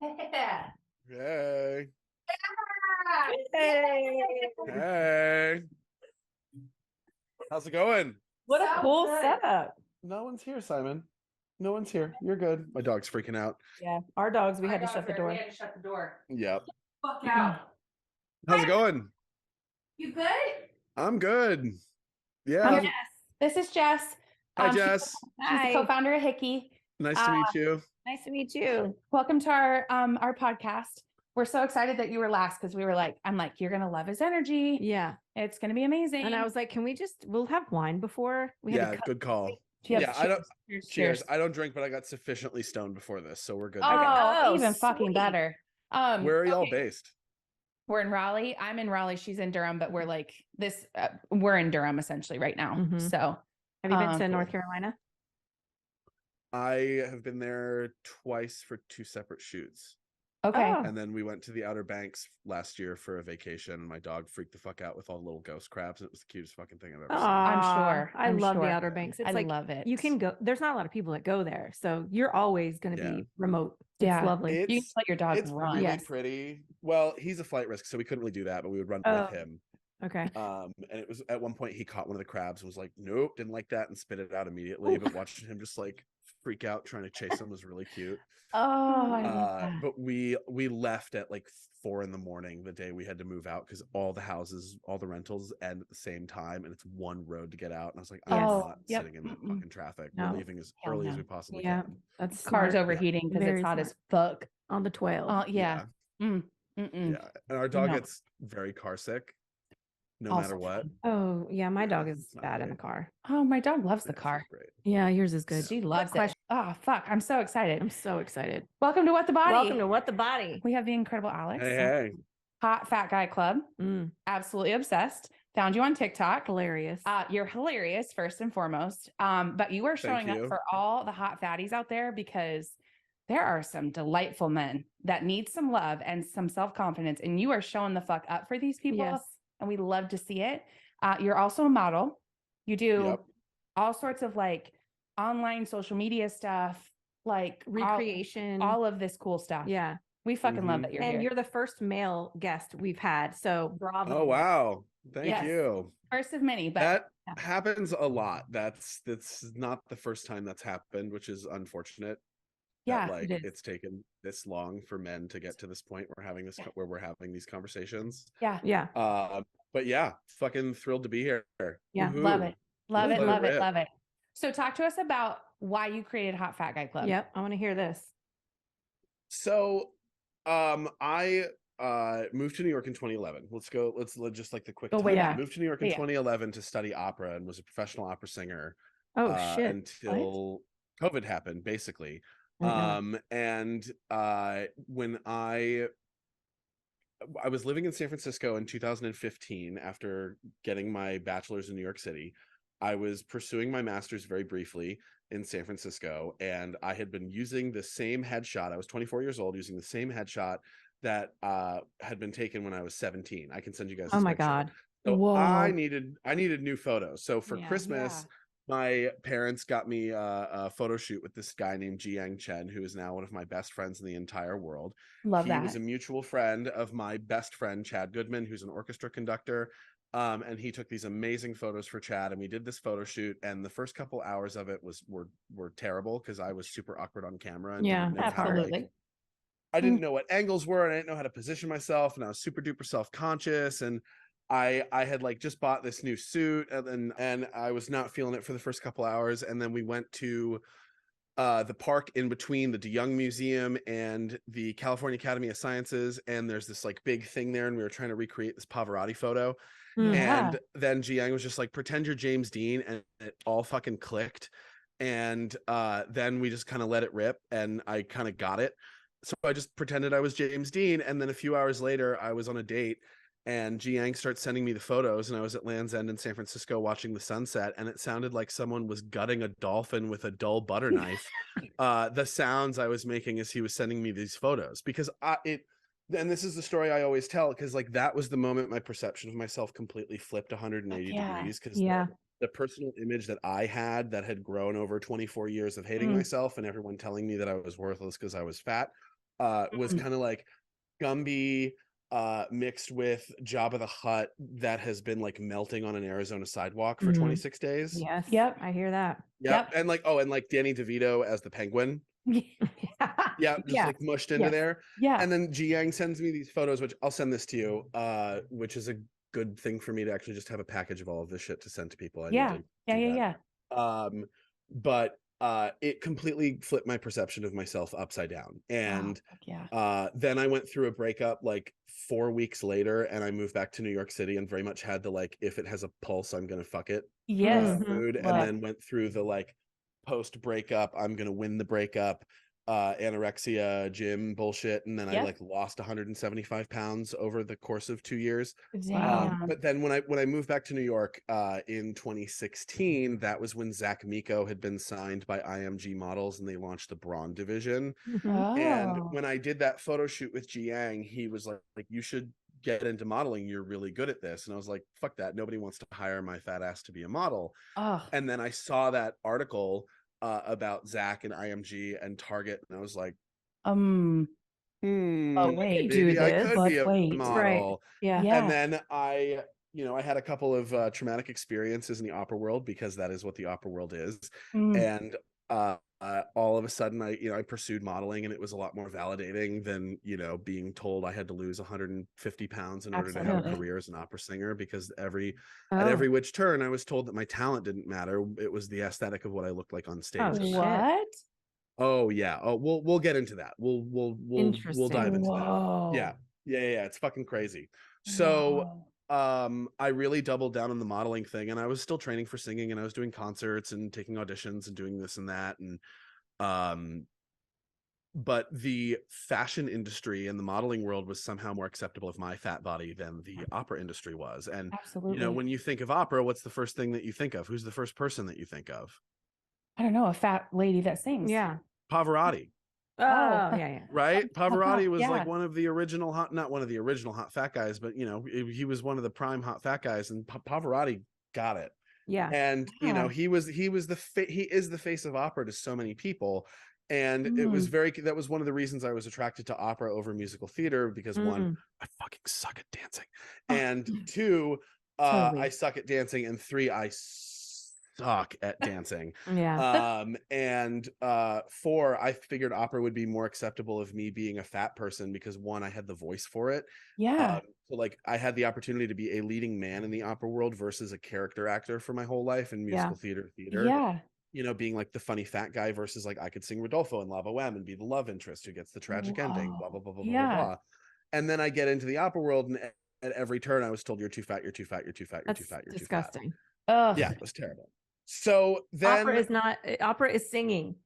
Yeah. Hey. Hey. Hey. How's it going? What a cool setup. No one's here, Simon. No one's here. You're good. My dog's freaking out. Yeah, our dogs, we had to shut the door. We had to shut the door. Yep. Fuck out. How's it going? You good? I'm good. I'm Yeah. Jess. This is Jess. Hi, She's Jess. the co-founder of Hickey. Nice to meet you. Nice to meet you. Welcome to our podcast. We're so excited that you were last because we were like, I'm like, you're gonna love his energy. Yeah. It's gonna be amazing. And I was like, we'll have wine before we had Yeah, to cut. good call. Cheers. Yeah, I don't. Cheers. I don't drink, but I got sufficiently stoned before this, so we're good. to Oh, go. even fucking better. Where are y'all okay. based? We're in Raleigh. I'm in Raleigh. She's in Durham, but we're like this. We're in Durham essentially right now. Mhm. So, Have you been to North Carolina? I have been there twice for 2 separate shoots. okay. Oh. And then we went to the Outer Banks last year for a vacation. And my dog freaked the fuck out with all the little ghost crabs. It was the cutest fucking thing I've ever seen. I'm sure. I I'm love sure. the Outer Banks. It's I like love it. you can go. There's not a lot of people that go there, so you're always going to Yeah. be remote. It's Yeah. lovely. You can It's let your dog it's run. really Yes. pretty. Well, he's a flight risk, so we couldn't really do that, but we would run Oh. with him. Okay. And it was at one point he caught one of the crabs and was like, nope, didn't like that, and spit it out immediately. Ooh. But watching him just like freak out trying to chase him was really cute. Oh, I love that. But we left at like 4 a.m. the day we had to move out because all the houses, all the rentals end at the same time, and it's one road to get out. And I was like, I'm Yes. not Yep. sitting in that Mm-mm. fucking traffic. No. We're leaving as Hell early as no. we possibly Yeah. can. That's Car's smart. overheating because Very it's hot smart. as fuck. On the 12. Oh, yeah. Mm. Mm-mm. Yeah, and our dog No. gets very car sick, no Also matter what. fun. Oh, yeah. My dog is It's not bad in the great. car. Oh, my dog loves the Yeah, it's car. not great. Yeah, yours is good. She loves it. question. Oh, fuck. I'm so excited. I'm so excited. Welcome to What the Body. Welcome to What the Body. We have the incredible Alex. Hey. Hot Fat Guy Club. Mm, Absolutely obsessed. Found you on TikTok. hilarious. You're hilarious, first and foremost. But you are Thank showing up you. for all the hot fatties out there because there are some delightful men that need some love and some self-confidence. And you are showing the fuck up for these people. Yes. And we love to see it. You're also a model. You do Yep. all sorts of like online social media stuff, like Recreation. all of this cool stuff. Yeah. We fucking love Mhm. that you're And here. you're the first male guest we've had. So bravo. Oh wow. Thank Yes. you. First of many, but That yeah. happens a lot. That's not the first time that's happened, which is unfortunate. yeah, That, like it is. it's taken this long for men to get to this point where we're having these conversations. yeah, Yeah. But yeah, fucking thrilled to be here. Yeah. love Woohoo. it. Love Let's it, let love it, rip. love it. So talk to us about why you created Hot Fat Guy Club. Yep. I want to hear this. So I moved to New York in 2011. Let's just like the quick Oh, way timeline. back. Moved to New York in Yeah. 2011 to study opera and was a professional opera singer Oh, shit. until COVID happened, basically. I And when I was living in San Francisco in 2015 after getting my bachelor's in New York City. I was pursuing my master's very briefly in San Francisco, and I had been using the same headshot. I was 24 years old, using the same headshot that had been taken when I was 17. I can send you guys. Oh this my picture. God. So Whoa. I needed new photos. So for Yeah. Christmas, my parents got me a photo shoot with this guy named Jiang Chen, who is now one of my best friends in the entire world. Love He that. was a mutual friend of my best friend, Chad Goodman, who's an orchestra conductor. And he took these amazing photos for Chad, and we did this photo shoot. And the first couple hours of it were terrible because I was super awkward on camera. And Yeah, didn't know how to, Absolutely. like, I didn't know what angles were, and I didn't know how to position myself, and I was super duper self-conscious. And I had like just bought this new suit, and I was not feeling it for the first couple hours. And then we went to the park in between the DeYoung Museum and the California Academy of Sciences, and there's this like big thing there, and we were trying to recreate this Pavarotti photo. Yeah. And then Jiang was just like, pretend you're James Dean, and it all fucking clicked. And then we just kind of let it rip, and I kind of got it. So I just pretended I was James Dean, and then a few hours later I was on a date, and Jiang starts sending me the photos, and I was at Land's End in San Francisco watching the sunset, and it sounded like someone was gutting a dolphin with a dull butter knife. The sounds I was making as he was sending me these photos, because and this is the story I always tell, because like that was the moment my perception of myself completely flipped 180 degrees, because the personal image that I had grown over 24 years of hating myself and everyone telling me that I was worthless because I was fat was kind of like Gumby mixed with Jabba the Hutt that has been like melting on an Arizona sidewalk for 26 days. Yes. Yep. I hear that. Yep. And like, and like Danny DeVito as the penguin. Yeah, just Yeah. like mushed into Yes. there. Yeah. And then Ji Yang sends me these photos, which I'll send this to you, which is a good thing for me to actually just have a package of all of this shit to send to people. I Yeah. need to Yeah. do Yeah. that. But it completely flipped my perception of myself upside down. And then I went through a breakup like 4 weeks later, and I moved back to New York City and very much had the like, if it has a pulse, I'm gonna fuck it Yes. mood. And then went through the like post breakup, I'm gonna win the breakup, anorexia gym bullshit, and then I like lost 175 pounds over the course of 2 years. But then when I moved back to New York in 2016, that was when Zach Miko had been signed by IMG Models and they launched the Brawn division. And when I did that photo shoot with Ji Yang, he was like you should get into modeling, you're really good at this. And I was like, fuck that, nobody wants to hire my fat ass to be a model. And then I saw that article about Zach and IMG and Target, and I was like, wait, maybe I could be a model. Right. Yeah. And then I had a couple of traumatic experiences in the opera world, because that is what the opera world is. And all of a sudden I pursued modeling, and it was a lot more validating than being told I had to lose 150 pounds in order to have a career as an opera singer, because at every which turn I was told that my talent didn't matter, it was the aesthetic of what I looked like on stage. What? Oh yeah. Oh, we'll get into that. We'll dive into that. Yeah. It's fucking crazy. So I really doubled down on the modeling thing, and I was still training for singing, and I was doing concerts and taking auditions and doing this and that. And but the fashion industry and the modeling world was somehow more acceptable of my fat body than the opera industry was. And when you think of opera, what's the first thing that you think of? Who's the first person that you think of? I don't know, a fat lady that sings. Yeah. Pavarotti. Yeah. Right? Pavarotti was like one of the original not one of the original hot fat guys, but he was one of the prime hot fat guys, and Pavarotti got it. Yeah. And he is the face of opera to so many people. And it was that was one of the reasons I was attracted to opera over musical theater, because one, I fucking suck at dancing, and two, I suck at dancing, and three, I suck at dancing. And four, I figured opera would be more acceptable of me being a fat person, because one, I had the voice for it. So like I had the opportunity to be a leading man in the opera world versus a character actor for my whole life in musical theater. Being like the funny fat guy versus like I could sing Rodolfo in La Boheme and be the love interest who gets the tragic ending, blah blah blah blah blah blah. And then I get into the opera world, and at every turn I was told, you're too fat, you're too fat, you're too fat, you're too fat, you're disgusting. too fat. Yeah, it was terrible. So then opera is singing.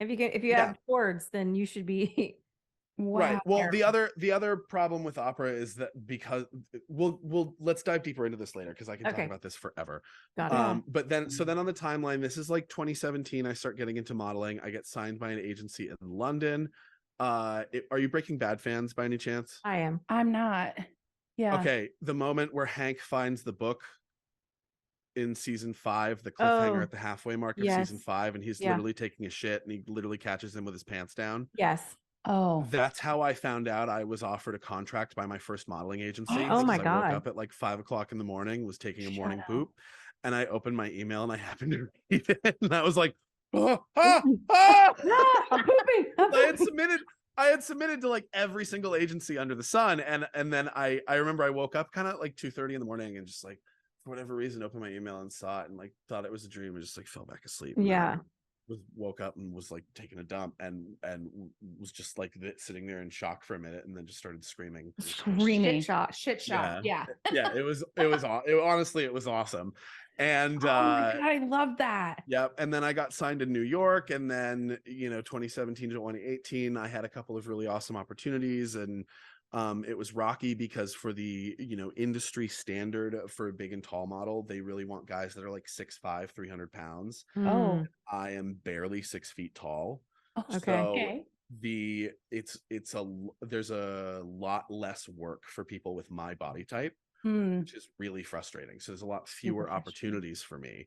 If you have chords, then you should be right. Well, the other problem with opera is that, because let's dive deeper into this later, because I can talk about this forever. But then on the timeline, this is like 2017. I start getting into modeling. I get signed by an agency in London. Are you Breaking Bad fans by any chance? I am. I'm not. Yeah. Okay. The moment where Hank finds the book in season 5, the cliffhanger at the halfway mark of season 5, and he's literally taking a shit, and he literally catches him with his pants down. Yes. Oh, that's how I found out I was offered a contract by my first modeling agency. Oh my God. I woke up at like 5 o'clock in the morning, was taking a morning poop, and I opened my email and I happened to read it, and I was like, I'm pooping. I had submitted to like every single agency under the sun, and then I remember I woke up kind of like 2:30 in the morning, and just like, for whatever reason, opened my email and saw it, and like thought it was a dream, and just like fell back asleep. Woke up and was like taking a dump, and was just like sitting there in shock for a minute, and then just started screaming. Shit shock. Yeah. It was honestly, it was awesome. And oh my God, I love that. And then I got signed in New York, and then 2017 to 2018 I had a couple of really awesome opportunities, and it was rocky, because for the industry standard for a big and tall model, they really want guys that are like 6'5", 300 pounds. I am barely 6 feet tall. So there's a lot less work for people with my body type, which is really frustrating. So there's a lot fewer opportunities for me.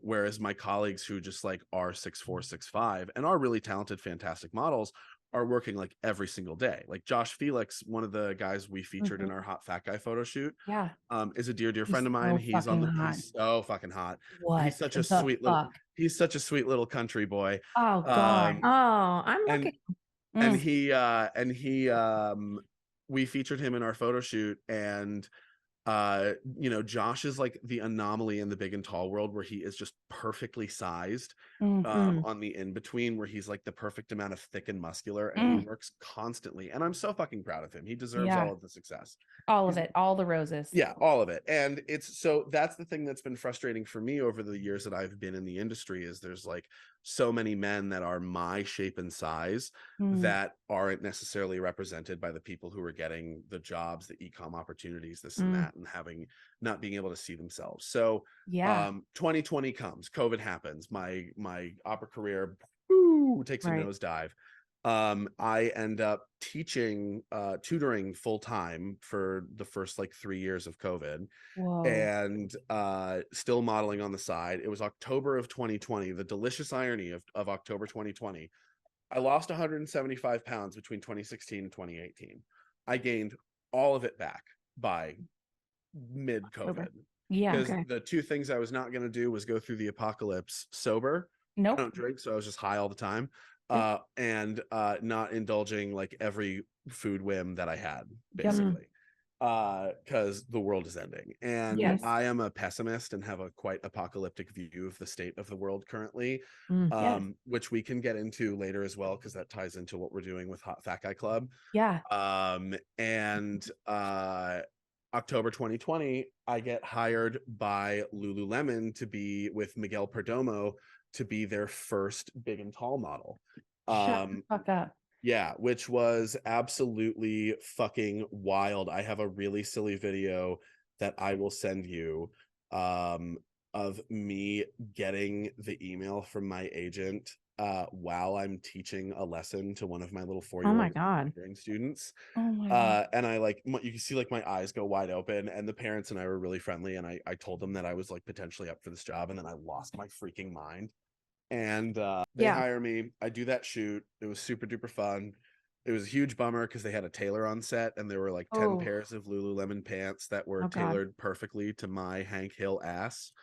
Whereas my colleagues who just like are 6'4", 6'5", and are really talented, fantastic models, are working like every single day. Like Josh Felix, one of the guys we featured in Mhm. our hot fat guy photo shoot, Yeah. is a dear He's friend of mine. so fucking hot. He's so fucking hot. What He's such a the sweet little fuck? he's such a sweet little country boy. Oh God. Oh, I'm And looking. and Mm. he we featured him in our photo shoot, and Josh is like the anomaly in the big and tall world, where he is just perfectly sized on the in between, where he's like the perfect amount of thick and muscular, and he works constantly, and I'm so fucking proud of him. He deserves all of the success, all of it, all the roses. yeah, all of it. And that's the thing that's been frustrating for me over the years that I've been in the industry, is there's like so many men that are my shape and size that aren't necessarily represented by the people who are getting the jobs, the e-com opportunities, this and that, and not being able to see themselves. So 2020 comes, COVID happens, my opera career takes a nosedive. I end up tutoring full time for the first like 3 years of COVID. Whoa. And still modeling on the side. It was October of 2020, the delicious irony of October 2020. I lost 175 pounds between 2016 and 2018. I gained all of it back by mid-COVID. Yeah. Because the two things I was not going to do was go through the apocalypse sober. Nope. I don't drink, so I was just high all the time. And not indulging like every food whim that I had, basically. Because the world is ending, and I am a pessimist and have a quite apocalyptic view of the state of the world currently, which we can get into later as well, because that ties into what we're doing with Hot Fat Guy Club. October 2020, I get hired by Lululemon to be with Miguel Perdomo to be their first big and tall model. Shut the fuck up. Yeah, which was absolutely fucking wild. I have a really silly video that I will send you of me getting the email from my agent while I'm teaching a lesson to one of my little 4-year-old students. Oh my God. And I you can see like my eyes go wide open, and the parents and I were really friendly, and I told them that I was like potentially up for this job, and then I lost my freaking mind. And they hire me. I do that shoot. It was super duper fun. It was a huge bummer because they had a tailor on set, and there were like 10 pairs of Lululemon pants that were tailored perfectly to my Hank Hill ass,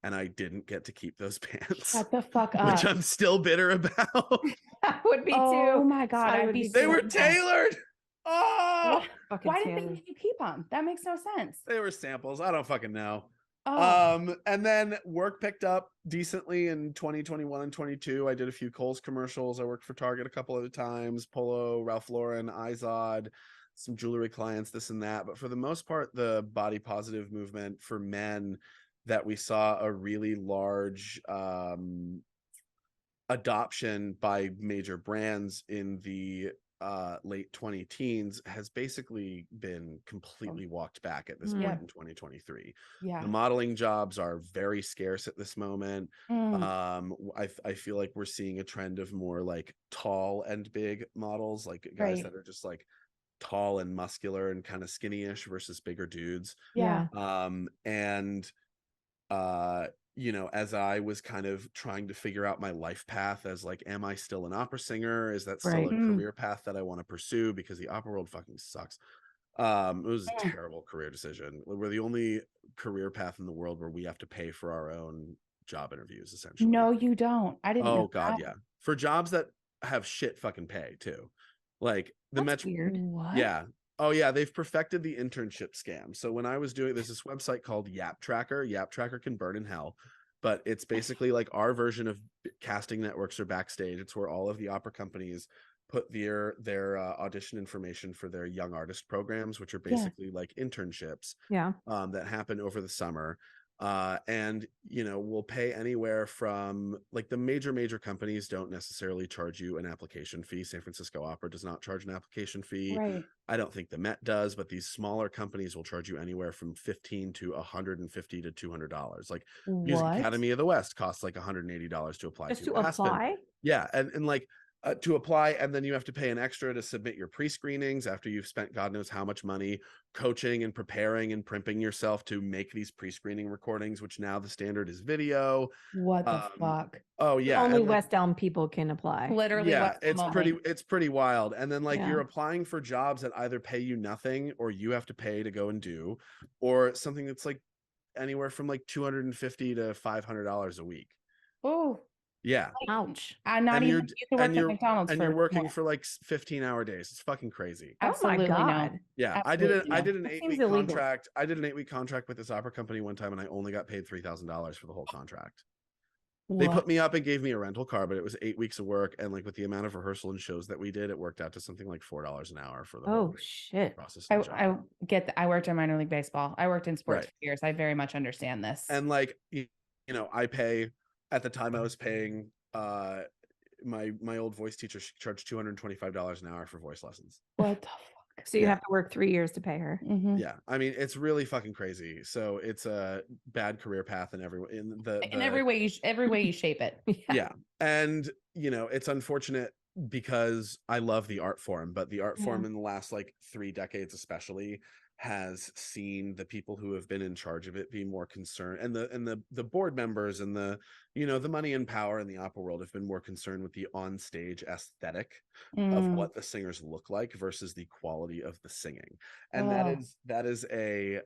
and I didn't get to keep those pants. Shut the fuck up. Which I'm still bitter about. I would be too. Oh my God. I would be they were tailored. Oh, why didn't they let you keep them? That makes no sense. They were samples. I don't fucking know. Oh. And then work picked up decently in 2021 and 22. I did a few Kohl's commercials. I worked for Target a couple other times, Polo, Ralph Lauren, Izod, some jewelry clients, this and that. But for the most part, the body positive movement for men that we saw a really large adoption by major brands in the late 20 teens has basically been completely walked back at this point in 2023. The modeling jobs are very scarce at this moment. I feel like we're seeing a trend of more like tall and big models, like guys that are just like tall and muscular and kind of skinny-ish versus bigger dudes. As I was kind of trying to figure out my life path as like, am I still an opera singer? Is that still a career path that I want to pursue? Because the opera world fucking sucks. It was a terrible career decision. We're the only career path in the world where we have to pay for our own job interviews, essentially. No, you don't. I didn't know God, that. yeah. For jobs that have shit fucking pay too. Like the That's weird. What? Yeah. Oh yeah, they've perfected the internship scam. So when I was doing, there's this website called Yap Tracker. Yap Tracker can burn in hell, but it's basically like our version of casting networks or Backstage. It's where all of the opera companies put their audition information for their young artist programs, which are basically like internships that happen over the summer. And we'll pay anywhere from like the major companies don't necessarily charge you an application fee. San Francisco Opera does not charge an application fee. I don't think the Met does, but these smaller companies will charge you anywhere from $15 to $150 to $200. Like Music Academy of the West costs like $180 to apply. Just to apply? Yeah, and like to apply, and then you have to pay an extra to submit your pre-screenings after you've spent God knows how much money coaching and preparing and primping yourself to make these pre-screening recordings, which now the standard is video. What the fuck? Oh yeah, Only and like, West Elm people can apply. Literally, yeah, West Elm only. it's pretty wild. And then like Yeah. you're applying for jobs that either pay you nothing or you have to pay to go and do, or something that's like anywhere from like $250 to $500 a week. Oh, Yeah. Ouch. I'm not And even you're used to work at McDonald's and you're working more. for like 15-hour days. It's fucking crazy. Absolutely oh my no. God. Yeah, Absolutely I no. did an That 8-week seems illegal. contract. I did an 8-week contract with this opera company one time, and I only got paid $3,000 for the whole contract. They What? put me up and gave me a rental car, but it was 8 weeks of work, and like with the amount of rehearsal and shows that we did, it worked out to something like $4 an hour for the whole Oh shit. process. I get that. I worked in minor league baseball. I worked in sports Right. for years. I very much understand this. And like you know, I pay at the time I was paying my old voice teacher charged $225 an hour for voice lessons. What the fuck? So you Yeah. have to work 3 years to pay her. Mhm. Yeah, I mean it's really fucking crazy. So it's a bad career path in every every way you shape it. yeah. And you know, it's unfortunate because I love the art form, but the art form in the last like 3 decades especially has seen the people who have been in charge of it be more concerned, and the board members and the, you know, the money and power in the opera world have been more concerned with the on-stage aesthetic of Mm. what the singers look like versus the quality of the singing. And Oh. that is a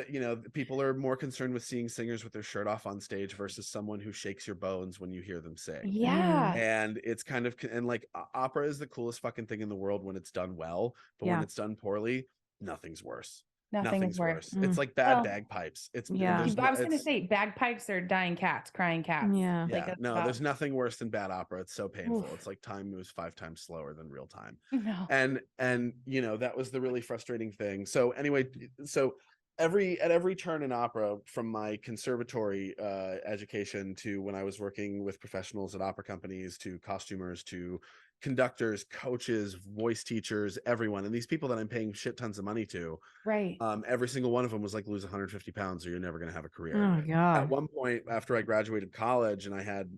you know, people are more concerned with seeing singers with their shirt off on stage versus someone who shakes your bones when you hear them sing. Yeah. And it's kind of, and like opera is the coolest fucking thing in the world when it's done well, but when it's done poorly, nothing's worse. Nothing's worse. It's like bad bagpipes. It's Yeah. I was it's, gonna say bagpipes are dying cats, crying cats. Yeah. yeah, that's no, about- there's nothing worse than bad opera. It's so painful. Oof. It's like time moves 5 times slower than real time. No. And you know, that was the really frustrating thing. So anyway, so at every turn in opera, from my conservatory education to when I was working with professionals at opera companies to costumers to conductors, coaches, voice teachers, everyone, and these people that I'm paying shit tons of money to, Right. every single one of them was like, lose 150 pounds or you're never going to have a career. Oh God. At one point after I graduated college and I had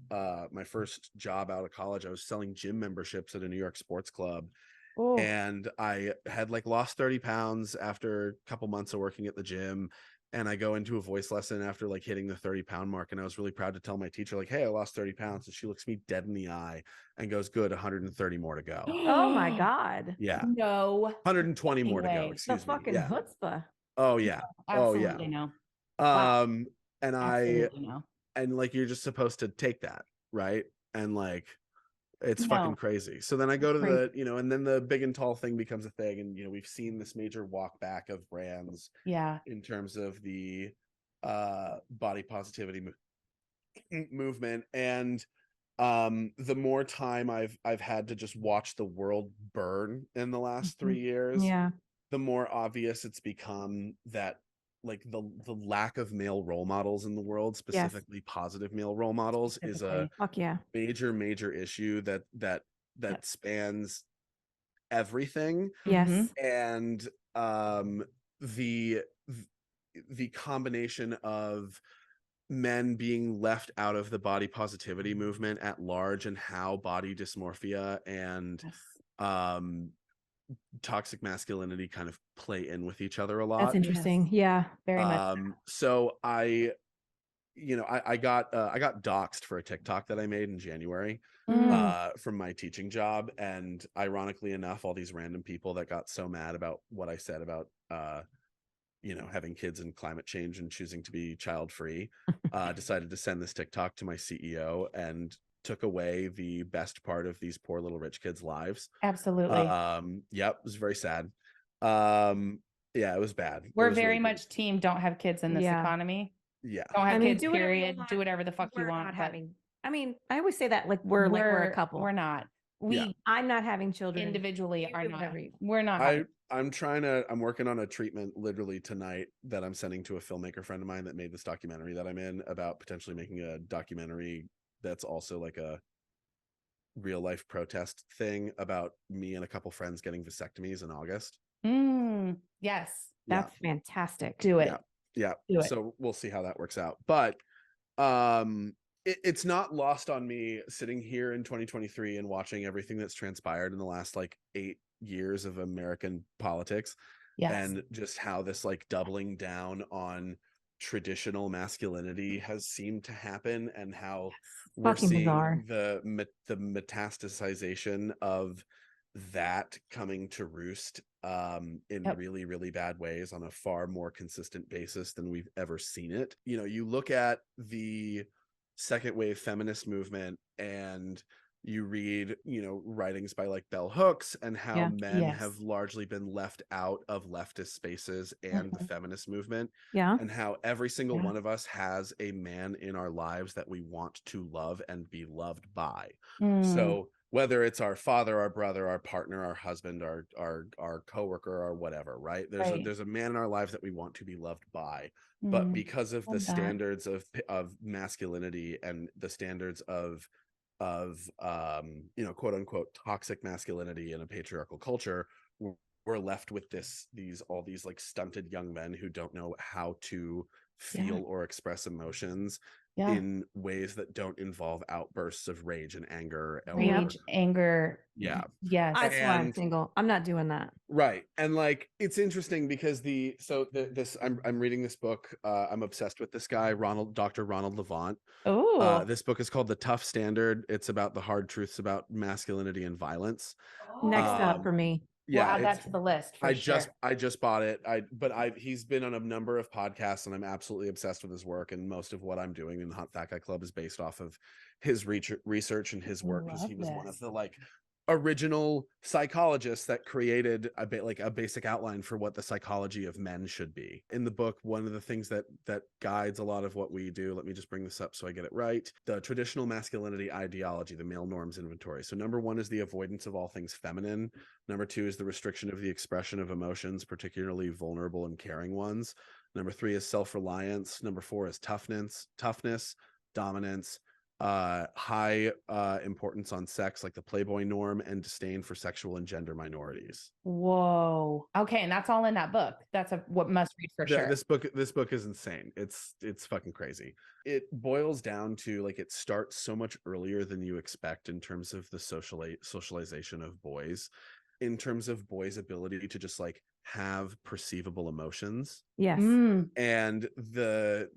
my first job out of college, I was selling gym memberships at a New York sports club. Oh. And I had like lost 30 pounds after a couple months of working at the gym. And I go into a voice lesson after like hitting the 30-pound mark. And I was really proud to tell my teacher, like, hey, I lost 30 pounds. And she looks me dead in the eye and goes, good, 130 more to go. Oh my God. Yeah. No. 120 more to go. way. Excuse The me. fucking Yeah. chutzpah. Oh yeah. Absolutely no. And Absolutely no. and like, you're just supposed to take that, right? And like, it's No. fucking crazy. So then I go to the, you know, and then the big and tall thing becomes a thing. And, you know, we've seen this major walk back of brands Yeah. in terms of the body positivity movement. And the more time I've had to just watch the world burn in the last 3 years, Yeah. the more obvious it's become that like the lack of male role models in the world, specifically positive male role models, is a Fuck yeah. major issue that spans everything. Yes. And the combination of men being left out of the body positivity movement at large, and how body dysmorphia and toxic masculinity kind of play in with each other a lot. That's interesting. Yeah. Very much. So I got doxxed for a TikTok that I made in January from my teaching job. And ironically enough, all these random people that got so mad about what I said about you know, having kids and climate change and choosing to be child free, decided to send this TikTok to my CEO and took away the best part of these poor little rich kids' lives. Absolutely. Yep, it was very sad. Yeah, it was bad. We're very much team don't have kids in this economy. Yeah. Don't have kids, do whatever you period. want. Do whatever the fuck you We're want. not but having. I mean, I always say that like we're a couple. We're not. I'm not having children. Individually You are do not. whatever you- We're not. I'm working on a treatment literally tonight that I'm sending to a filmmaker friend of mine that made this documentary that I'm in, about potentially making a documentary that's also like a real life protest thing about me and a couple friends getting vasectomies in August. Yes. That's fantastic. Do it. Yeah. Do it. So we'll see how that works out. But it's not lost on me sitting here in 2023 and watching everything that's transpired in the last like 8 years of American politics, Yes. and just how this like doubling down on traditional masculinity has seemed to happen, and how we're Fucking seeing bizarre. the metastasization of that coming to roost in Yep. really, really bad ways on a far more consistent basis than we've ever seen it. You know, you look at the second wave feminist movement and you read, you know, writings by like Bell Hooks, and how Yeah. men Yes. have largely been left out of leftist spaces and the Mhm. feminist movement, Yeah. and how every single Yeah. one of us has a man in our lives that we want to love and be loved by. Mm. So whether it's our father, our brother, our partner, our husband, our coworker, or whatever, right? Right. There's a man in our lives that we want to be loved by, but because of the Love that. standards of masculinity and the standards of you know, quote unquote toxic masculinity in a patriarchal culture, we're left with all these like stunted young men who don't know how to feel or express emotions Yeah. in ways that don't involve outbursts of rage and anger. Rage, anger. Yeah. Yes. That's why I'm And- single. I'm not doing that. Right. And like it's interesting because I'm reading this book. I'm obsessed with this guy, Dr. Ronald Levant. Oh. This book is called The Tough Standard. It's about the hard truths about masculinity and violence. Next up for me. We'll Yeah, add that to the list for I sure. just bought it. He's been on a number of podcasts, and I'm absolutely obsessed with his work. And most of what I'm doing in the Hot Fat Guy Club is based off of his research and his work, because he was one of the like original psychologists that created a basic outline for what the psychology of men should be. In the book, one of the things that guides a lot of what we do, let me just bring this up so I get it right, the traditional masculinity ideology, the male norms inventory. So number 1 is the avoidance of all things feminine. Number 2 is the restriction of the expression of emotions, particularly vulnerable and caring ones. Number 3 is self-reliance. Number 4 is toughness, dominance, high importance on sex, like the Playboy norm, and disdain for sexual and gender minorities. Whoa. Okay, and that's all in that book. That's what must read for sure. This book is insane. It's fucking crazy. It boils down to like it starts so much earlier than you expect in terms of the socialization of boys, in terms of boys' ability to just like have perceivable emotions. Yes. And the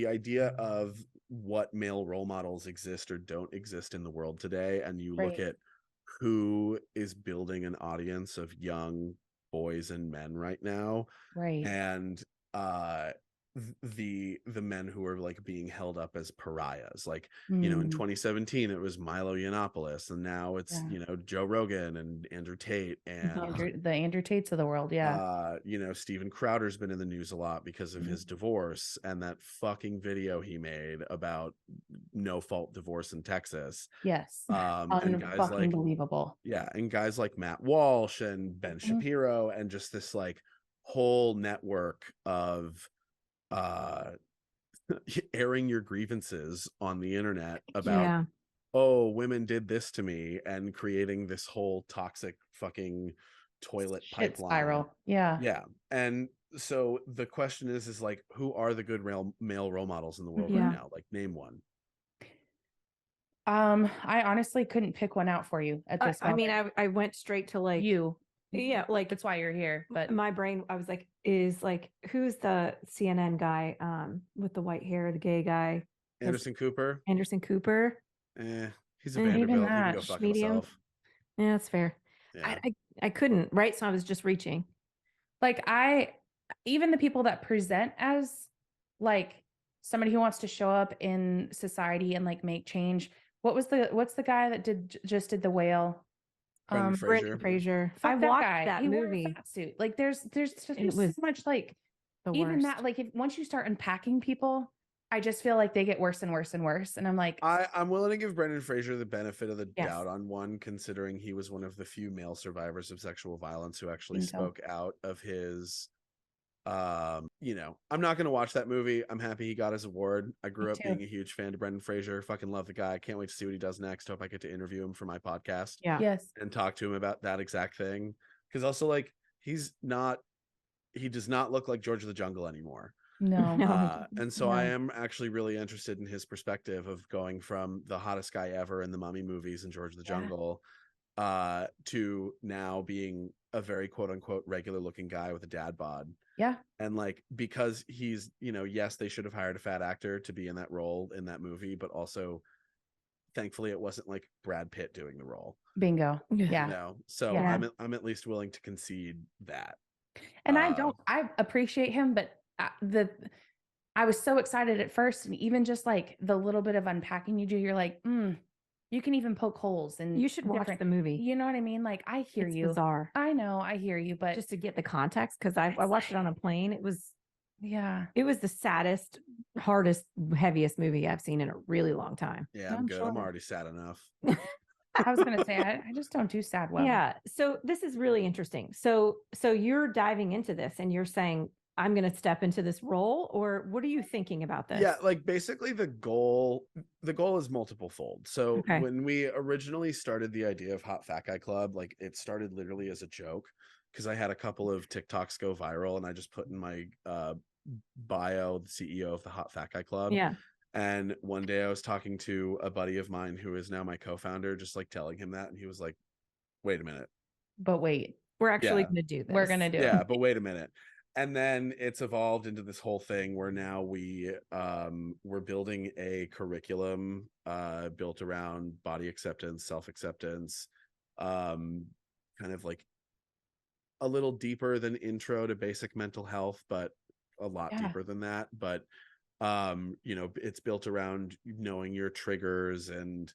idea of what male role models exist or don't exist in the world today, and you look at who is building an audience of young boys and men right now, and the men who are like being held up as pariahs, like you know, in 2017 it was Milo Yiannopoulos, and now it's you know, Joe Rogan and Andrew Tate and the Andrew Tates of the world. You know, Steven Crowder's been in the news a lot because of his divorce and that fucking video he made about no fault divorce in Texas. Yes. And guys like unbelievable. And guys like Matt Walsh and Ben Shapiro, and just this like whole network of airing your grievances on the internet about oh, women did this to me, and creating this whole toxic fucking toilet shit pipeline spiral. Yeah. And so the question is like, who are the good male role models in the world right now? Like, name one. I honestly couldn't pick one out for you at this moment. I mean, I went straight to like you. Yeah, like that's why you're here. But my brain, I was like, who's the CNN guy with the white hair, the gay guy? Anderson Cooper. He's a Vanderbilt. He can go fuck himself. Yeah, that's fair. Yeah. I couldn't, right? So I was just reaching. Like even the people that present as like somebody who wants to show up in society and like make change. What's the guy that just did The Whale? Brendan Fraser. I watched that movie. Wore a fat suit. Like there's just so much like even that, like once you start unpacking people, I just feel like they get worse and worse and worse. And I'm like, I'm willing to give Brendan Fraser the benefit of the doubt on one, considering he was one of the few male survivors of sexual violence who actually spoke out of his you know, I'm not going to watch that movie. I'm happy he got his award. I grew up being a huge fan of Brendan Fraser. Fucking love the guy. Can't wait to see what he does next. Hope I get to interview him for my podcast. And talk to him about that exact thing. Because also, like, he does not look like George of the Jungle anymore. No. No. And so I No. am actually really interested in his perspective of going from the hottest guy ever in the Mummy movies and George of the Jungle to now being a very quote unquote regular looking guy with a dad bod. Yeah. And like, because he's, you know, yes, they should have hired a fat actor to be in that role in that movie, but also thankfully it wasn't like Brad Pitt doing the role. Bingo. Yeah. You Yeah. know, so Yeah. I'm at least willing to concede that. And I appreciate him, but I was so excited at first, and even just like the little bit of unpacking you do, you're like, you can even poke holes and You should watch the movie. You know what I mean? Like, I hear It's you. bizarre. I know, I hear you, but Just to get the context, because I watched it on a plane. It was the saddest, hardest, heaviest movie I've seen in a really long time. Yeah, I'm good. I'm already sad enough. I was gonna say I just don't do sad well. Yeah. So this is really interesting. So you're diving into this and you're saying, I'm going to step into this role, or what are you thinking about this? Yeah, like basically the goal is multiple fold. So Okay. when we originally started the idea of Hot Fat Guy Club, like it started literally as a joke because I had a couple of TikToks go viral and I just put in my bio the CEO of the Hot Fat Guy Club. Yeah. And one day I was talking to a buddy of mine who is now my co-founder, just like telling him that, and he was like, wait a minute. But wait, we're actually going to do this. We're going to do it. Yeah, but wait a minute. And then it's evolved into this whole thing where now we're building a curriculum built around body acceptance, self-acceptance, kind of like a little deeper than intro to basic mental health, but a lot deeper than that. But you know, it's built around knowing your triggers and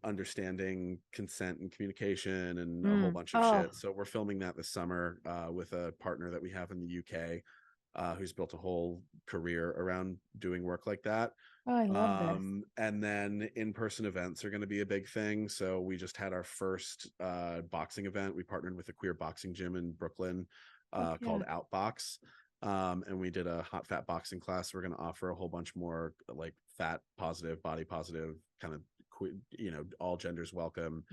understanding consent and communication and a whole bunch of shit. So we're filming that this summer with a partner that we have in the UK who's built a whole career around doing work like that. Oh, I love this. And then in-person events are going to be a big thing. So we just had our first boxing event. We partnered with a queer boxing gym in Brooklyn called Outbox. And we did a hot fat boxing class. We're going to offer a whole bunch more like fat positive, body positive, kind of, you know, all genders welcome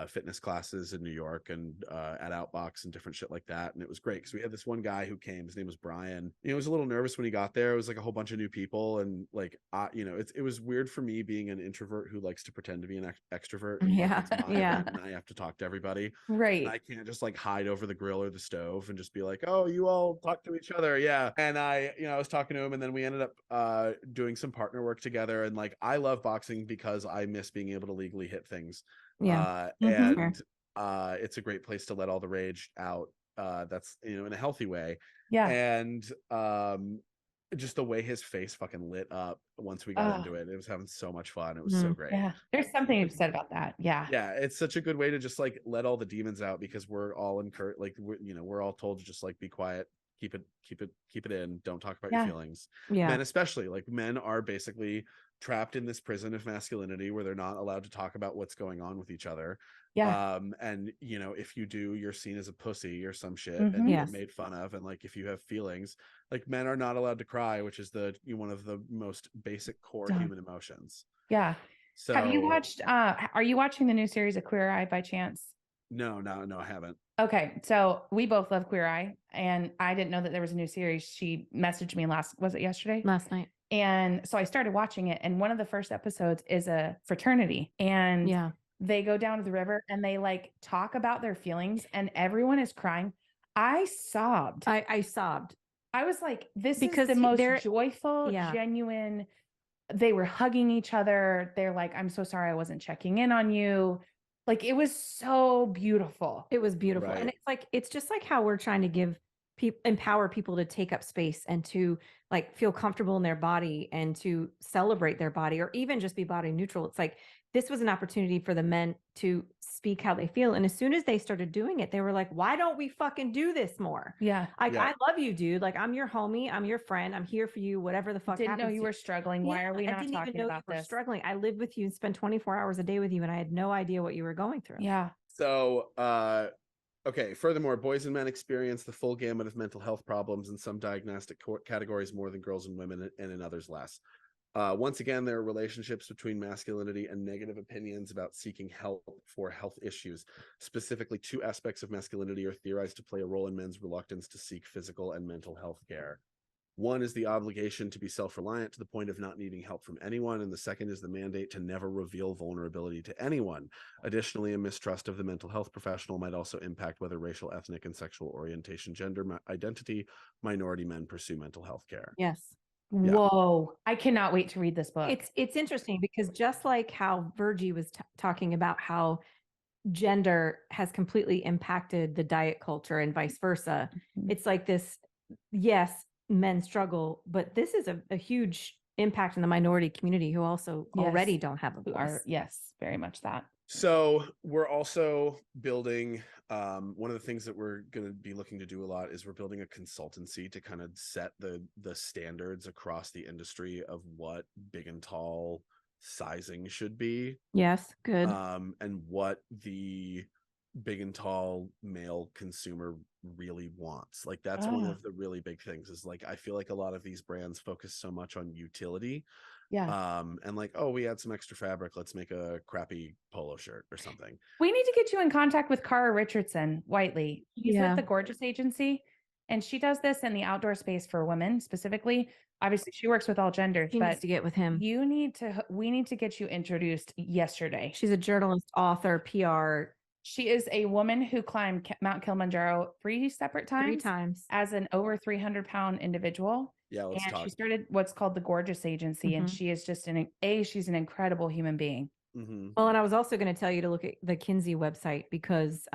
fitness classes in New York and at Outbox and different shit like that. And it was great because we had this one guy who came, his name was Brian. You know, he was a little nervous when he got there. It was like a whole bunch of new people, and like you know, it was weird for me being an introvert who likes to pretend to be an extrovert. And like, it's my event and I have to talk to everybody, right? And I can't just like hide over the grill or the stove and just be like, oh, you all talk to each other. Yeah. And I was talking to him, and then we ended up doing some partner work together. And like, I love boxing because I miss being able to legally hit things. And it's a great place to let all the rage out. That's, you know, in a healthy way. And just the way his face fucking lit up once we got into it. It was having so much fun. It was so great. Yeah. There's something you've said about that. Yeah. Yeah. It's such a good way to just like let all the demons out, because we're all like we're all told to just like be quiet, keep it in, don't talk about your feelings. Men especially, like men are basically trapped in this prison of masculinity where they're not allowed to talk about what's going on with each other. And you know, if you do, you're seen as a pussy or some shit and get made fun of. And like, if you have feelings, like men are not allowed to cry, which is one of the most basic core human emotions. So have you watched are you watching the new series of Queer Eye by chance? No, I haven't. Okay, so we both love Queer Eye, and I didn't know that there was a new series. She messaged me was it yesterday? Last night. And so I started watching it, and one of the first episodes is a fraternity, and they go down to the river and they like talk about their feelings, and everyone is crying. I sobbed. I sobbed. I was like, this is the most joyful, genuine. They were hugging each other. They're like, I'm so sorry I wasn't checking in on you. Like, it was so beautiful. It was beautiful. And it's like, it's just like how we're trying to empower people to take up space and to like feel comfortable in their body and to celebrate their body, or even just be body neutral. It's like, this was an opportunity for the men to speak how they feel. And as soon as they started doing it, they were like, why don't we fucking do this more? I love you, dude. Like, I'm your homie. I'm your friend. I'm here for you. Whatever the fuck Didn't know you were struggling. Why are we not talking about this? Struggling. I lived with you and spent 24 hours a day with you, and I had no idea what you were going through. So, okay. Furthermore, boys and men experience the full gamut of mental health problems in some diagnostic categories more than girls and women, and in others less. Once again, there are relationships between masculinity and negative opinions about seeking help for health issues. Specifically, two aspects of masculinity are theorized to play a role in men's reluctance to seek physical and mental health care. One is the obligation to be self-reliant to the point of not needing help from anyone, and the second is the mandate to never reveal vulnerability to anyone. Additionally, a mistrust of the mental health professional might also impact whether racial, ethnic, and sexual orientation, gender identity, minority men pursue mental health care. Yes. Yeah. Whoa. I cannot wait to read this book. It's interesting because just like how Virgie was talking about how gender has completely impacted the diet culture and vice versa, it's like this, yes, men struggle, but this is a huge impact in the minority community who also already don't have a voice. Yes, very much that. So we're also building, one of the things that we're going to be looking to do a lot is we're building a consultancy to kind of set the standards across the industry of what big and tall sizing should be. Yes, good. And what the big and tall male consumer really wants. Like that's one of the really big things is like I feel like a lot of these brands focus so much on utility. And like, oh, we had some extra fabric, let's make a crappy polo shirt or something. We need to get you in contact with Cara Richardson Whiteley. She's with the Gorgeous Agency, and she does this in the outdoor space for women specifically. Obviously, she works with all genders, She but needs to get with him. we need to get you introduced yesterday. She's a journalist, author, PR. She is a woman who climbed Mount Kilimanjaro 3 separate times. 3 times. As an over 300-pound individual. Yeah, let's talk. She started what's called the Gorgeous Agency, and she is just she's an incredible human being. Well, and I was also going to tell you to look at the Kinsey website because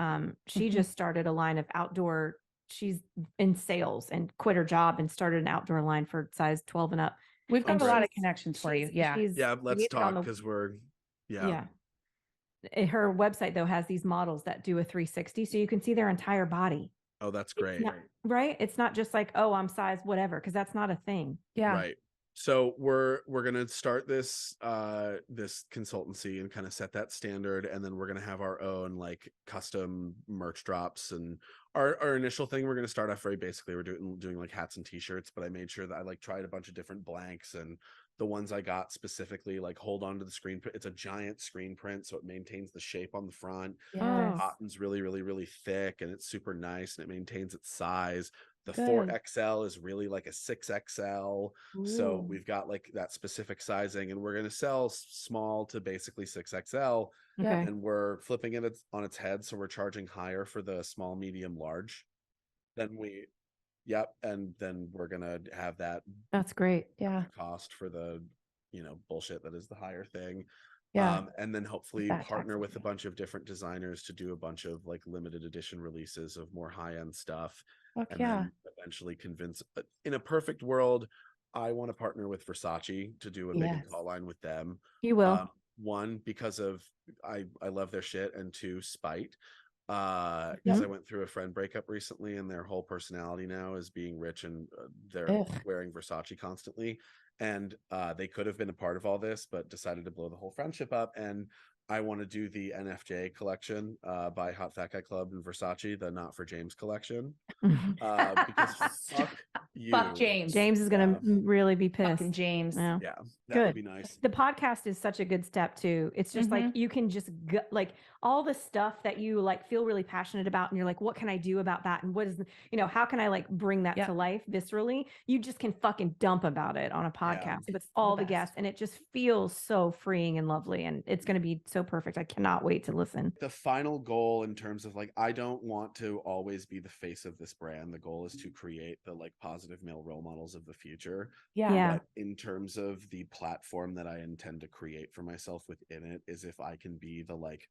she just started a line of outdoor. She's in sales and quit her job and started an outdoor line for size 12 and up. We've got a lot of connections for you. Yeah. Let's talk because we're Her website though has these models that do a 360, so you can see their entire body. Oh, that's great. Right? It's not just like, oh, I'm size whatever, because that's not a thing. Yeah. Right. So we're gonna start this this consultancy and kind of set that standard, and then we're gonna have our own like custom merch drops. And our initial thing, we're gonna start off very basically. We're doing like hats and t-shirts, but I made sure that I like tried a bunch of different blanks, and the ones I got specifically like hold on to the screen. It's a giant screen print, so it maintains the shape on the front. Yes. Cotton's really, really, really thick, and it's super nice, and it maintains its size. The 4XL is really like a 6XL. So we've got like that specific sizing, and we're going to sell small to basically 6XL. And we're flipping it on its head. So we're charging higher for the small, medium, large than we. And then we're going to have that. That's great. Cost for the, bullshit that is the higher thing. And then hopefully partner with a bunch of different designers to do a bunch of like limited edition releases of more high-end stuff. Then eventually convince, in a perfect world, I want to partner with Versace to do a big and tall line with them. You will. One, because of I love their shit, and two, spite. Because I went through a friend breakup recently, and their whole personality now is being rich, and they're wearing Versace constantly. And they could have been a part of all this, but decided to blow the whole friendship up. And I want to do the NFJ collection by Hot Fat Guy Club and Versace, the Not for James collection. Because fuck James. James is going to really be pissed. Fucking James. Yeah, that would be nice. The podcast is such a good step too. It's just like you can just like all the stuff that you like feel really passionate about, and you're like, what can I do about that? And what is, how can I like bring that to life viscerally? You just can fucking dump about it on a podcast with all the guests, and it just feels so freeing and lovely, and it's going to be so perfect. I cannot wait to listen. The final goal in terms of like, I don't want to always be the face of this brand. The goal is to create the like positive male role models of the future. But in terms of the platform that I intend to create for myself within it, is if I can be the like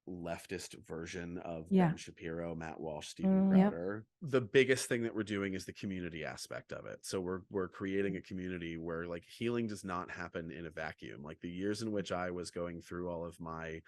leftist version of Ben Shapiro, Matt Walsh, Stephen Crowder. The biggest thing that we're doing is the community aspect of it. So we're creating a community where like healing does not happen in a vacuum. Like the years in which I was going through all of my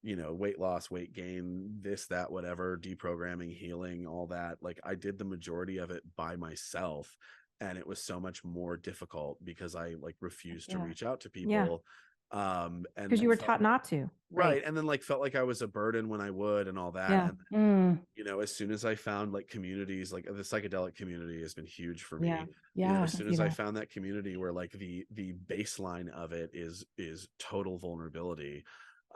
weight loss, weight gain, this, that, whatever, deprogramming, healing, all that, like I did the majority of it by myself, and it was so much more difficult because I like refused to reach out to people. And because you were taught not to, right? And then like felt like I was a burden when I would, and all that. And as soon as I found like communities, like the psychedelic community has been huge for me. As soon as I found that community where like the baseline of it is total vulnerability,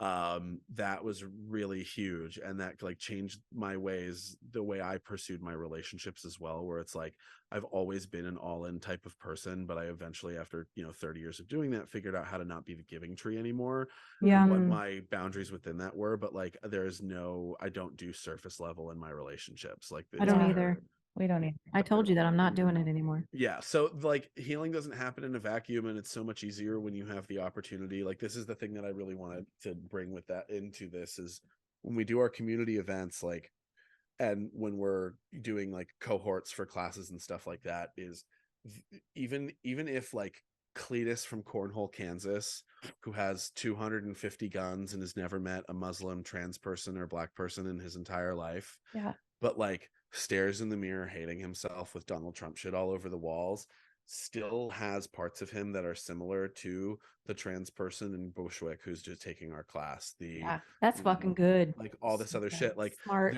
That was really huge, and that like changed my ways, the way I pursued my relationships as well, where it's like I've always been an all-in type of person, but I eventually, after 30 years of doing that, figured out how to not be the giving tree anymore, Yeah. and what my boundaries within that were. But like I don't do surface level in my relationships. Like I don't Yeah. either. We don't need. I told you that I'm not doing it anymore. Yeah, so like healing doesn't happen in a vacuum, and it's so much easier when you have the opportunity. Like this is the thing that I really wanted to bring with that into this, is when we do our community events, like, and when we're doing like cohorts for classes and stuff like that, is even if like Cletus from Cornhole, Kansas, who has 250 guns and has never met a Muslim, trans person, or Black person in his entire life, Yeah. but like stares in the mirror hating himself with Donald Trump shit all over the walls, still has parts of him that are similar to the trans person in Bushwick who's just taking our class. Yeah. That's fucking good. Like all this other shit. Like Smart.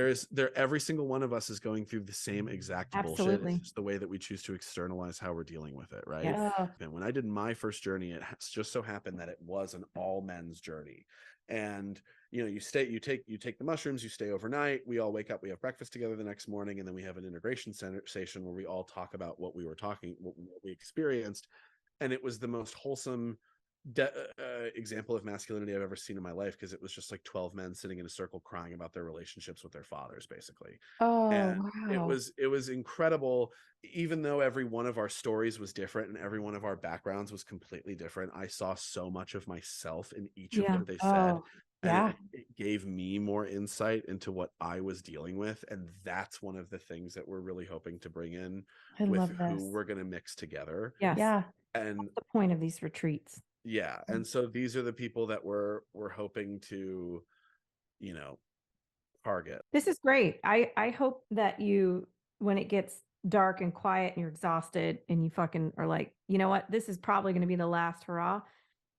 every single one of us is going through the same exact bullshit. Absolutely. It's just the way that we choose to externalize how we're dealing with it, right? Yes. Oh, And when I did my first journey, it just so happened that it was an all men's journey. And you take the mushrooms, you stay overnight, we all wake up, we have breakfast together the next morning, and then we have an integration session where we all talk about what we experienced. And it was the most wholesome example of masculinity I've ever seen in my life, because it was just like 12 men sitting in a circle crying about their relationships with their fathers, basically. And wow. it was incredible. Even though every one of our stories was different and every one of our backgrounds was completely different, I saw so much of myself in each of Yeah. what they said. Oh, And yeah. it gave me more insight into what I was dealing with. And that's one of the things that we're really hoping to bring in I with love this. who we're going to mix together. Yes. Yeah. And That's the point of these retreats. yeah, and so these are the people that we're hoping to target. This is great. I hope that you, when it gets dark and quiet and you're exhausted and you fucking are like, you know what, this is probably going to be the last hurrah,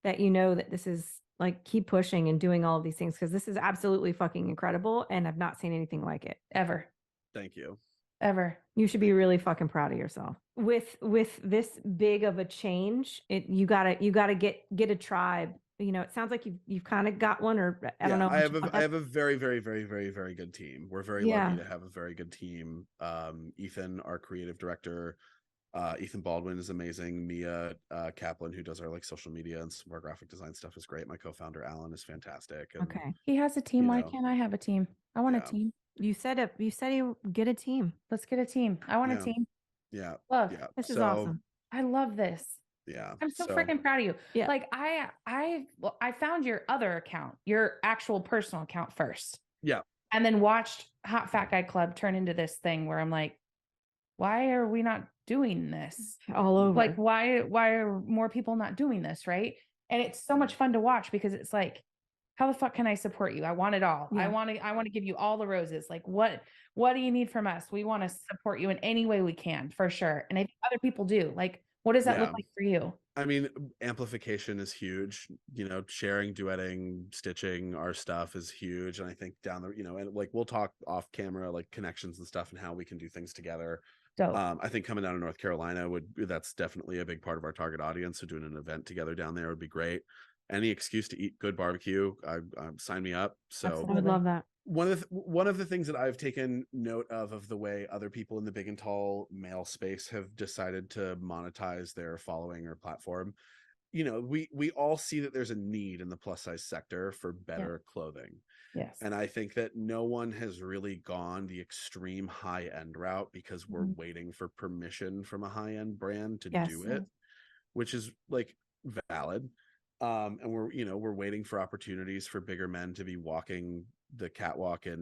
that that this is like, keep pushing and doing all of these things, because this is absolutely fucking incredible and I've not seen anything like it Ever. Thank you. Ever. You should be really fucking proud of yourself. With this big of a change, you gotta get a tribe. It sounds like you've kind of got one, or I don't know. I have a very, very, very, very, very good team. We're very lucky to have a very good team. Ethan, our creative director, Ethan Baldwin is amazing. Mia Kaplan, who does our like social media and some of our graphic design stuff, is great. My co-founder Alan is fantastic. And, Okay. He has a team. Why can't I have a team? I want a team. You said you get a team. Let's get a team. I want a team. Yeah. Love. Yeah. This is awesome. I love this. Yeah. I'm so freaking proud of you. Yeah. Like I found your other account, your actual personal account first. Yeah. And then watched Hot Fat Guy Club turn into this thing where I'm like, why are we not doing this all over? Like, why are more people not doing this? Right. And it's so much fun to watch, because it's like, how the fuck can I support you? I want it all. Yeah. I want to give you all the roses. Like, what do you need from us? We want to support you in any way we can, for sure. And I think other people do. Like, what does that look like for you? I mean, amplification is huge. Sharing, duetting, stitching our stuff is huge. And I think down the, and like we'll talk off camera, like connections and stuff and how we can do things together. Dope. I think coming down to North Carolina that's definitely a big part of our target audience. So doing an event together down there would be great. Any excuse to eat good barbecue, sign me up. So I would love that. One of the things that I've taken note of the way other people in the big and tall male space have decided to monetize their following or platform. We all see that there's a need in the plus size sector for better clothing. Yes. And I think that no one has really gone the extreme high end route, because we're waiting for permission from a high end brand to do it, which is like valid. And we're waiting for opportunities for bigger men to be walking the catwalk or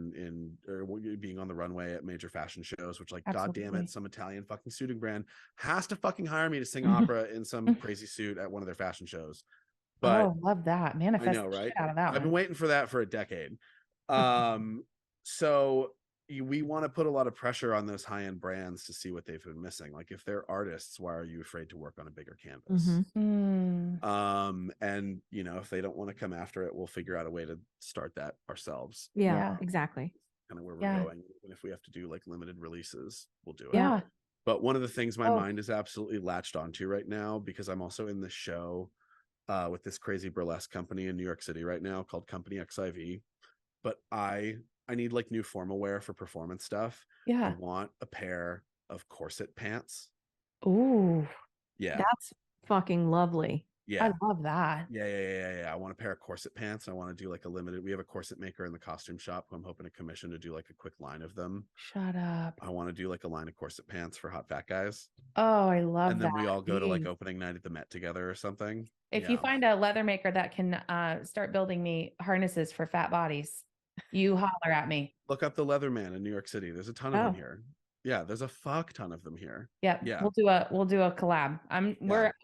being on the runway at major fashion shows, which, like, God damn it, some Italian fucking suiting brand has to fucking hire me to sing opera in some crazy suit at one of their fashion shows. But love that. Manifest I know, right? out of that. I've been waiting for that for a decade. So we want to put a lot of pressure on those high-end brands to see what they've been missing. Like, if they're artists, why are you afraid to work on a bigger canvas? And if they don't want to come after it, we'll figure out a way to start that ourselves. Yeah. Exactly. Kind of where we're going. And if we have to do like limited releases, we'll do it. Yeah. But one of the things my mind is absolutely latched onto right now, because I'm also in the show with this crazy burlesque company in New York City right now called Company XIV. But I need like new formal wear for performance stuff. I Yeah. want a pair of corset pants. Ooh, Yeah. That's fucking lovely. Yeah. I love that. Yeah. I want a pair of corset pants. I want to do like a limited. We have a corset maker in the costume shop who I'm hoping to commission to do like a quick line of them. Shut up. I want to do like a line of corset pants for hot fat guys. Oh, I love And that. then we all go to like Jeez. opening night at the Met together or something. If you find a leather maker that can start building me harnesses for fat bodies, you holler at me. Look up the Leatherman in New York City. There's a ton of Oh. them here. Yeah, there's a fuck ton of them here. Yep. Yeah. We'll do a collab.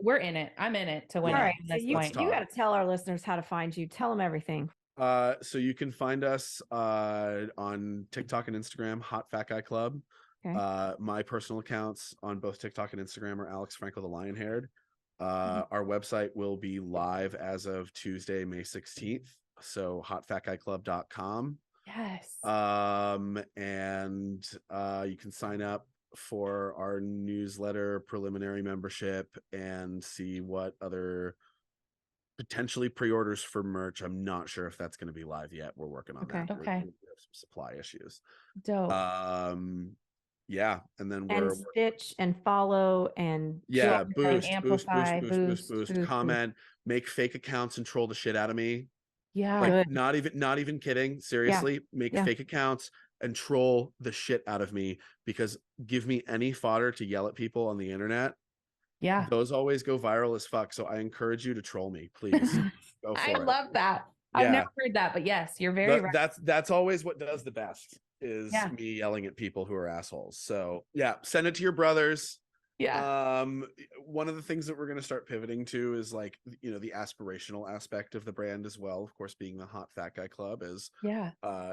We're in it. I'm in it to win. All it right. from So this you point. got to tell our listeners how to find you. Tell them everything. So you can find us on TikTok and Instagram, Hot Fat Guy Club. Okay. My personal accounts on both TikTok and Instagram are Alex Frankel the Lion Haired. Our website will be live as of Tuesday, May 16th. So hotfatguyclub.com. Yes. And you can sign up for our newsletter preliminary membership and see what other potentially pre-orders for merch. I'm not sure if that's going to be live yet. We're working on that. Okay. We have some supply issues. Dope. Yeah, and then And stitch and follow and yeah, boost, amplify, boost, comment, make fake accounts and troll the shit out of me. Yeah. Like not even kidding. Seriously, make Yeah. fake accounts and troll the shit out of me, because give me any fodder to yell at people on the internet. Yeah. Those always go viral as fuck. So I encourage you to troll me, please. Go for I it. love that. Yeah. I've never heard that, but yes, you're very right. That's always what does the best, is Yeah. me yelling at people who are assholes. So yeah, send it to your brothers. Yeah. One of the things that we're going to start pivoting to is like, the aspirational aspect of the brand as well. Of course, being the Hot Fat Guy Club is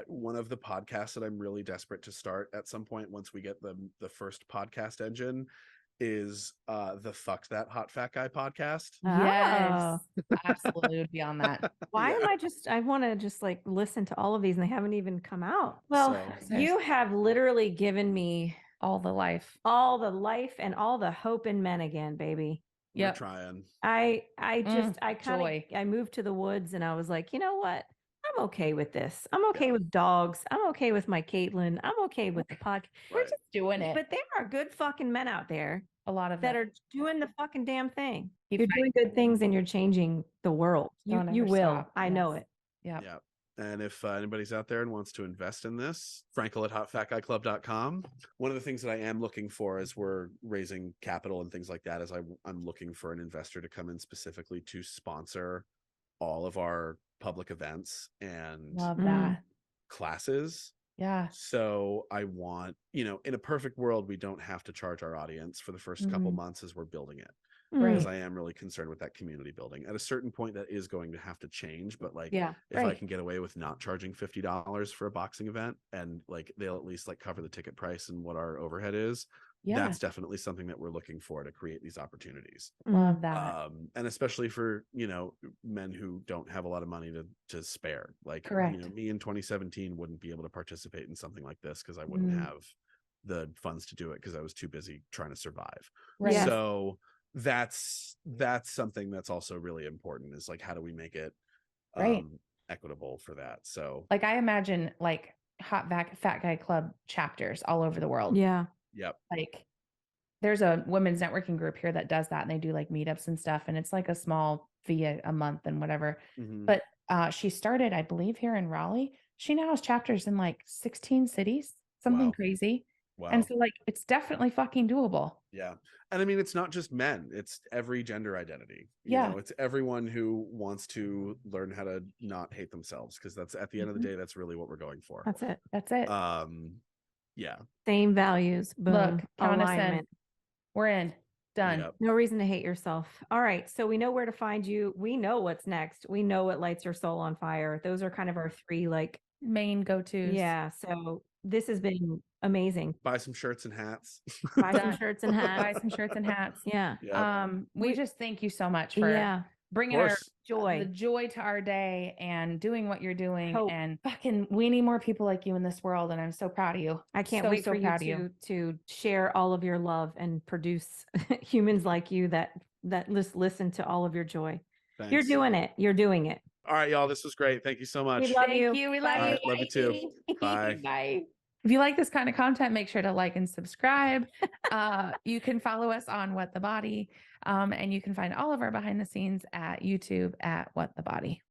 one of the podcasts that I'm really desperate to start at some point once we get the first podcast engine is the Fuck That Hot Fat Guy podcast. Yes. Absolutely would be on that. Why am I want to just like listen to all of these and they haven't even come out. Well, you have literally given me all the life and all the hope in men again, baby. We're trying. I moved to the woods and I was like, you know what? I'm okay with this. I'm okay with dogs. I'm okay with my Caitlin. I'm okay with the podcast. We're just doing it. But there are good fucking men out there. A lot of that are doing the fucking damn thing. You're doing good things and you're changing the world. You will. Stop. I know it. Yeah. And if anybody's out there and wants to invest in this, Frankel at hotfatguyclub.com. One of the things that I am looking for as we're raising capital and things like that is I'm looking for an investor to come in specifically to sponsor all of our public events and love that classes. Yeah. So I want, in a perfect world, we don't have to charge our audience for the first couple months as we're building it. Because I am really concerned with that community building. At a certain point, that is going to have to change. But like, if I can get away with not charging $50 for a boxing event, and like they'll at least like cover the ticket price and what our overhead is, that's definitely something that we're looking for to create these opportunities. Love that. And especially for men who don't have a lot of money to spare. Like, me in 2017 wouldn't be able to participate in something like this because I wouldn't have the funds to do it because I was too busy trying to survive. Right. Yes. So that's something that's also really important, is like, how do we make it equitable for that? So like, I imagine like Fat Guy Club chapters all over the world. Yeah. Yep. Like there's a women's networking group here that does that, and they do like meetups and stuff, and it's like a small fee a month and whatever. But she started, I believe, here in Raleigh. She now has chapters in like 16 cities, something crazy. Wow. And so like, it's definitely fucking doable. Yeah. And I mean, it's not just men, it's every gender identity. You know, it's everyone who wants to learn how to not hate themselves, because that's at the end of the day, that's really what we're going for. That's it. Yeah. Same values. Boom. Look, count us in. Alignment. We're in. Done. Yep. No reason to hate yourself. All right. So we know where to find you. We know what's next. We know what lights your soul on fire. Those are kind of our three like main go-tos. Yeah. So this has been amazing. Buy some shirts and hats. Buy some shirts and hats. Buy some shirts and hats. Yeah. Yep. We just thank you so much for bringing our joy, the joy to our day and doing what you're doing. Hope. And fucking, we need more people like you in this world. And I'm so proud of you. I can't wait for you to share all of your love and produce humans like you that just listen to all of your joy. Thanks. You're doing it. You're doing it. All right, y'all. This was great. Thank you so much. We love Thank you. you. We All love right, you. love you too. Bye. Bye. If you like this kind of content, make sure to like and subscribe. You can follow us on What the Body, and you can find all of our behind the scenes at YouTube at What the Body.